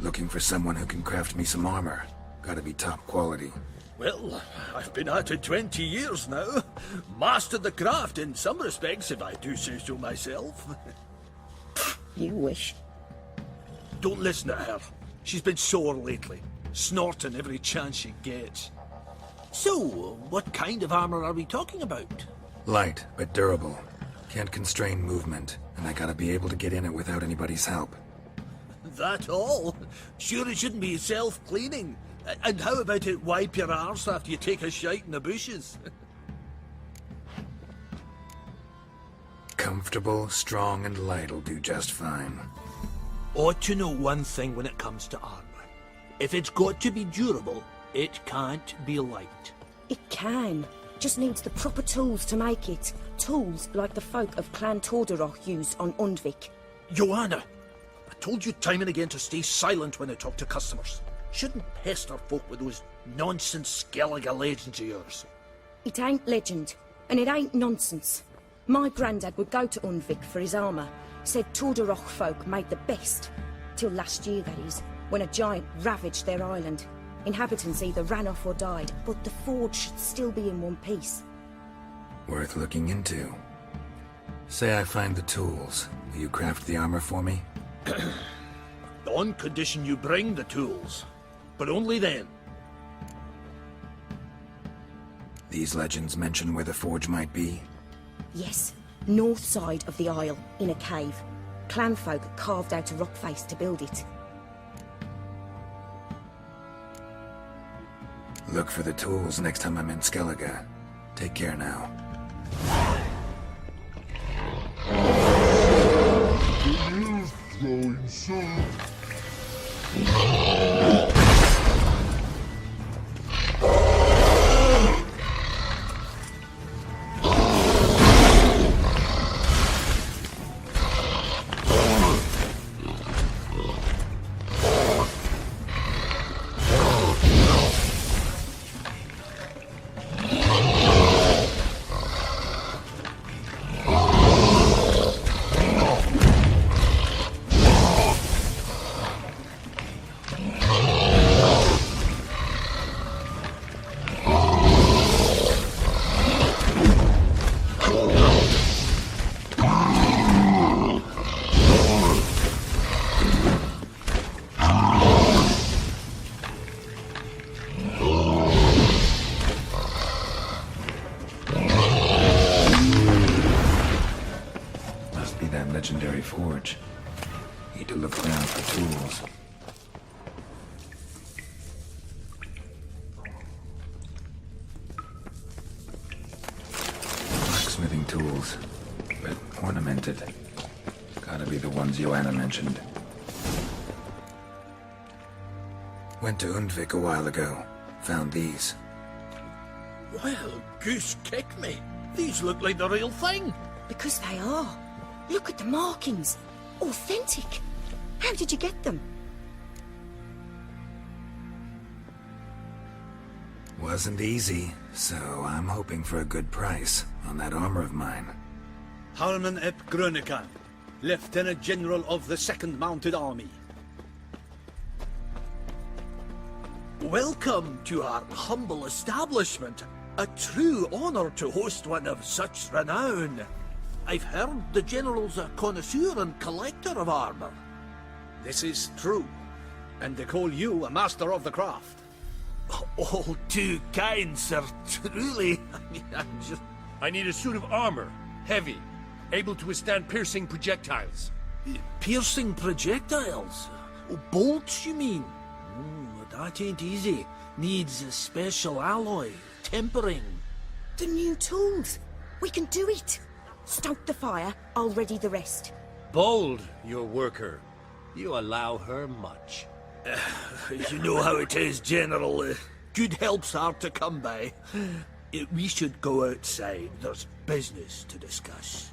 Looking for someone who can craft me some armor. Gotta be top quality. Well, I've been at it 20 years now. Mastered the craft in some respects, if I do say so myself. You wish. Don't listen to her. She's been sore lately, snorting every chance she gets. So, what kind of armor are we talking about? Light, but durable. Can't constrain movement, and I gotta be able to get in it without anybody's help. That all? Sure it shouldn't be self-cleaning. And how about it wipe your arse after you take a shite in the bushes? Comfortable, strong, and light'll do just fine. Ought to know one thing when it comes to armor. If it's got to be durable, it can't be light. It can. Just needs the proper tools to make it. Tools like the folk of Clan Tordarroch used on Undvik. Joanna, I told you time and again to stay silent when I talk to customers. Shouldn't pester folk with those nonsense Skellige legends of yours. It ain't legend, and it ain't nonsense. My granddad would go to Undvik for his armour. Said Tordarroch folk made the best. Till last year, that is, when a giant ravaged their island. Inhabitants either ran off or died, but the forge should still be in one piece. Worth looking into. Say I find the tools. Will you craft the armor for me? On condition you bring the tools. But only then. These legends mention where the forge might be? Yes, north side of the isle, in a cave. Clanfolk carved out a rock face to build it. Look for the tools next time I'm in Skellige. Take care now. Legendary forge. Need to look around for tools. Blacksmithing tools, but ornamented. Gotta be the ones Joanna mentioned. Went to Undvik a while ago. Found these. Well, goose kick me. These look like the real thing. Because they are. Look at the markings. Authentic. How did you get them? Wasn't easy, so I'm hoping for a good price on that armor of mine. Harman ep Grönekan, Lieutenant General of the 2nd Mounted Army. Welcome to our humble establishment. A true honor to host one of such renown. I've heard the General's a connoisseur and collector of armor. This is true, and they call you a master of the craft. All too kind, sir. Truly. I need a suit of armor, heavy, able to withstand piercing projectiles. Piercing projectiles? Oh, bolts, you mean? That ain't easy. Needs a special alloy, tempering. The new tools. We can do it. Stoke the fire, I'll ready the rest. Bold, your worker. You allow her much. You know how it is, General. Good help's hard to come by. We should go outside. There's business to discuss.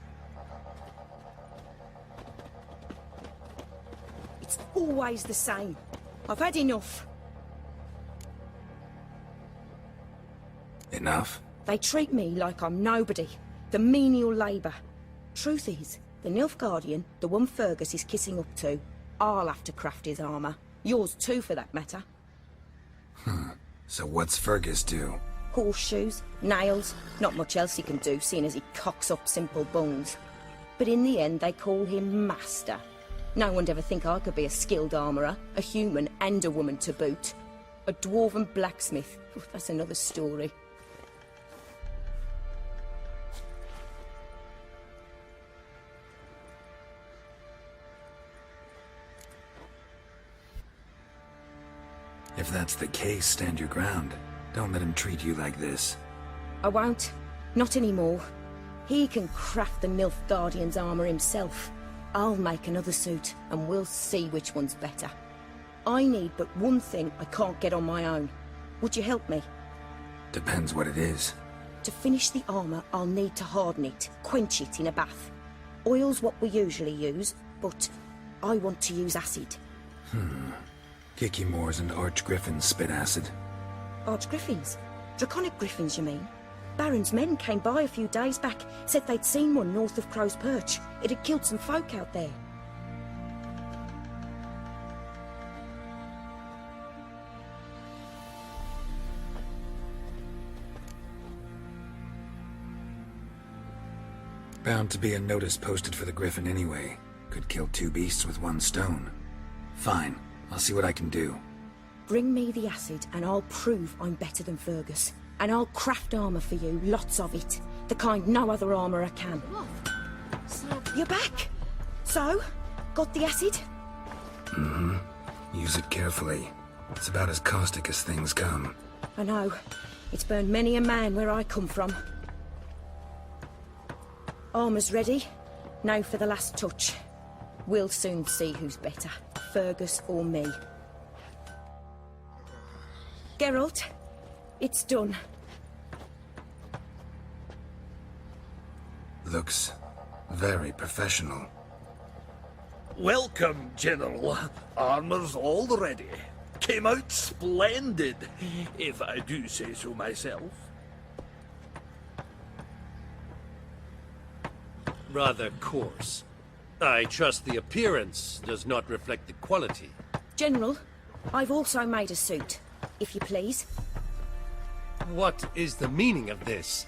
It's always the same. I've had enough. Enough? They treat me like I'm nobody. The menial labour. Truth is, the Nilfgaardian, the one Fergus is kissing up to, I'll have to craft his armour. Yours too, for that matter. So what's Fergus do? Horseshoes, nails, not much else he can do, seeing as he cocks up simple bungs. But in the end, they call him Master. No one'd ever think I could be a skilled armourer, a human and a woman to boot. A dwarven blacksmith, that's another story. If that's the case, stand your ground. Don't let him treat you like this. I won't. Not anymore. He can craft the Nilfgaardian's armour himself. I'll make another suit, and we'll see which one's better. I need but one thing I can't get on my own. Would you help me? Depends what it is. To finish the armour, I'll need to harden it, quench it in a bath. Oil's what we usually use, but I want to use acid. Kicky-Moors and Archgriffins spit acid. Archgriffins? Draconic griffins, you mean? Baron's men came by a few days back, said they'd seen one north of Crow's Perch. It had killed some folk out there. Bound to be a notice posted for the Griffin anyway. Could kill two beasts with one stone. Fine, I'll see what I can do. Bring me the acid and I'll prove I'm better than Fergus. And I'll craft armour for you, lots of it. The kind no other armourer can. You're back! So, got the acid? Use it carefully. It's about as caustic as things come. I know. It's burned many a man where I come from. Armour's ready. Now for the last touch. We'll soon see who's better, Fergus or me. Geralt, it's done. Looks very professional. Welcome, General. Armour's all ready. Came out splendid, if I do say so myself. Rather coarse. I trust the appearance does not reflect the quality. General, I've also made a suit, if you please. What is the meaning of this?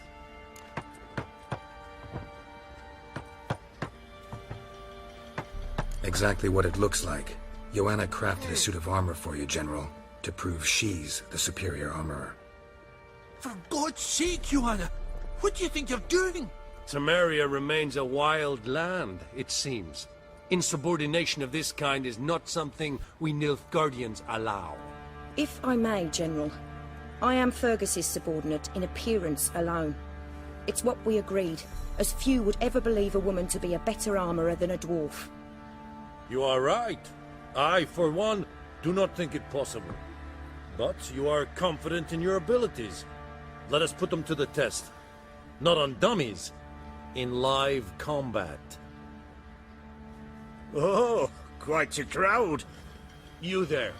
Exactly what it looks like. Joanna crafted a suit of armor for you, General, to prove she's the superior armorer. For God's sake, Joanna, what do you think you're doing? Temeria remains a wild land, it seems. Insubordination of this kind is not something we Nilfgaardians allow. If I may, General, I am Fergus's subordinate in appearance alone. It's what we agreed, as few would ever believe a woman to be a better armourer than a dwarf. You are right. I, for one, do not think it possible. But you are confident in your abilities. Let us put them to the test. Not on dummies, in live combat. Oh, quite a crowd. You there,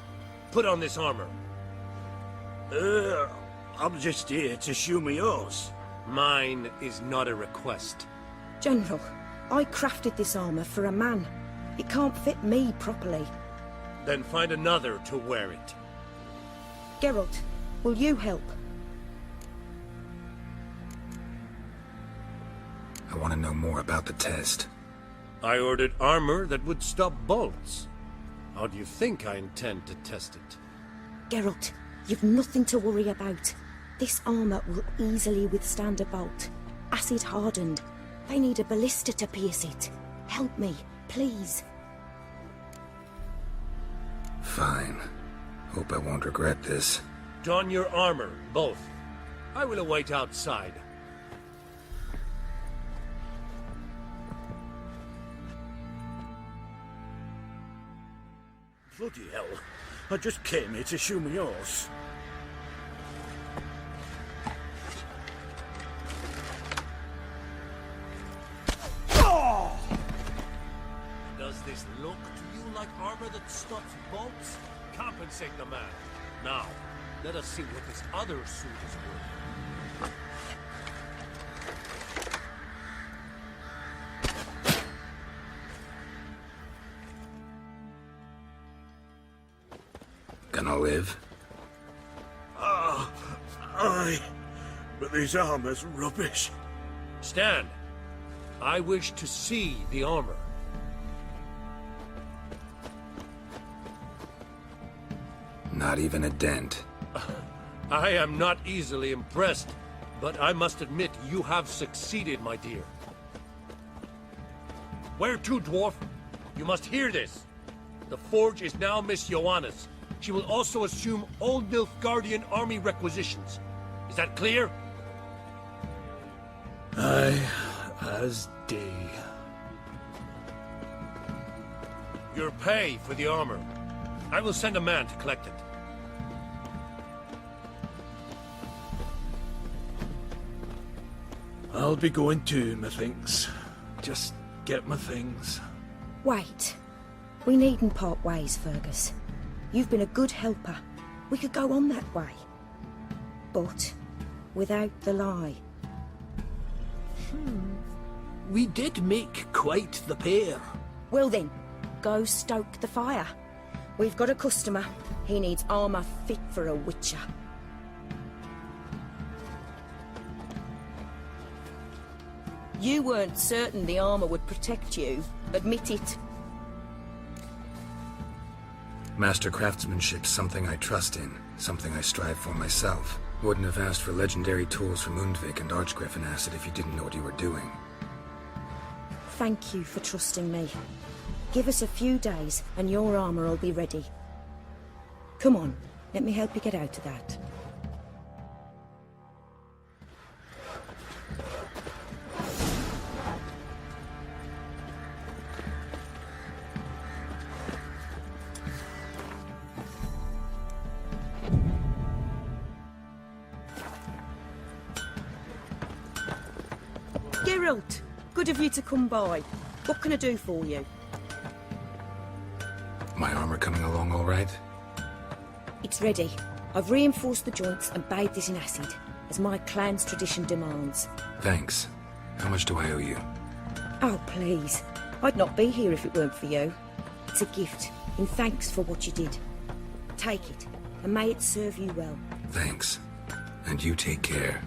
put on this armor. I'm just here to show me yours. Mine is not a request. General, I crafted this armour for a man. It can't fit me properly. Then find another to wear it. Geralt, will you help? I want to know more about the test. I ordered armor that would stop bolts. How do you think I intend to test it? Geralt, you've nothing to worry about. This armour will easily withstand a bolt. Acid hardened. They need a ballista to pierce it. Help me, please. Fine. Hope I won't regret this. Don your armor, both. I will await outside. Bloody hell. I just came here to show me yours. Does this look to you like armor that stops bolts? Compensate the man. Now, let us see what this other suit is worth. Gonna live? Aye, but this armor's rubbish. Stand. I wish to see the armor. Not even a dent. I am not easily impressed, but I must admit you have succeeded, my dear. Where to, dwarf? You must hear this. The forge is now Miss Joanna's. She will also assume all Nilfgaardian army requisitions. Is that clear? Aye, as day. Your pay for the armor. I will send a man to collect it. I'll be going too, methinks. Just get my things. Wait. We needn't part ways, Fergus. You've been a good helper. We could go on that way. But without the lie. We did make quite the pair. Well then, go stoke the fire. We've got a customer. He needs armour fit for a witcher. You weren't certain the armour would protect you. Admit it. Master craftsmanship's something I trust in, something I strive for myself. Wouldn't have asked for legendary tools from Undvik and Archgriffin Acid if you didn't know what you were doing. Thank you for trusting me. Give us a few days and your armour will be ready. Come on, let me help you get out of that. Geralt, good of you to come by. What can I do for you? My armor coming along all right? It's ready. I've reinforced the joints and bathed it in acid, as my clan's tradition demands. Thanks. How much do I owe you? Oh, please. I'd not be here if it weren't for you. It's a gift, in thanks for what you did. Take it, and may it serve you well. Thanks. And you take care.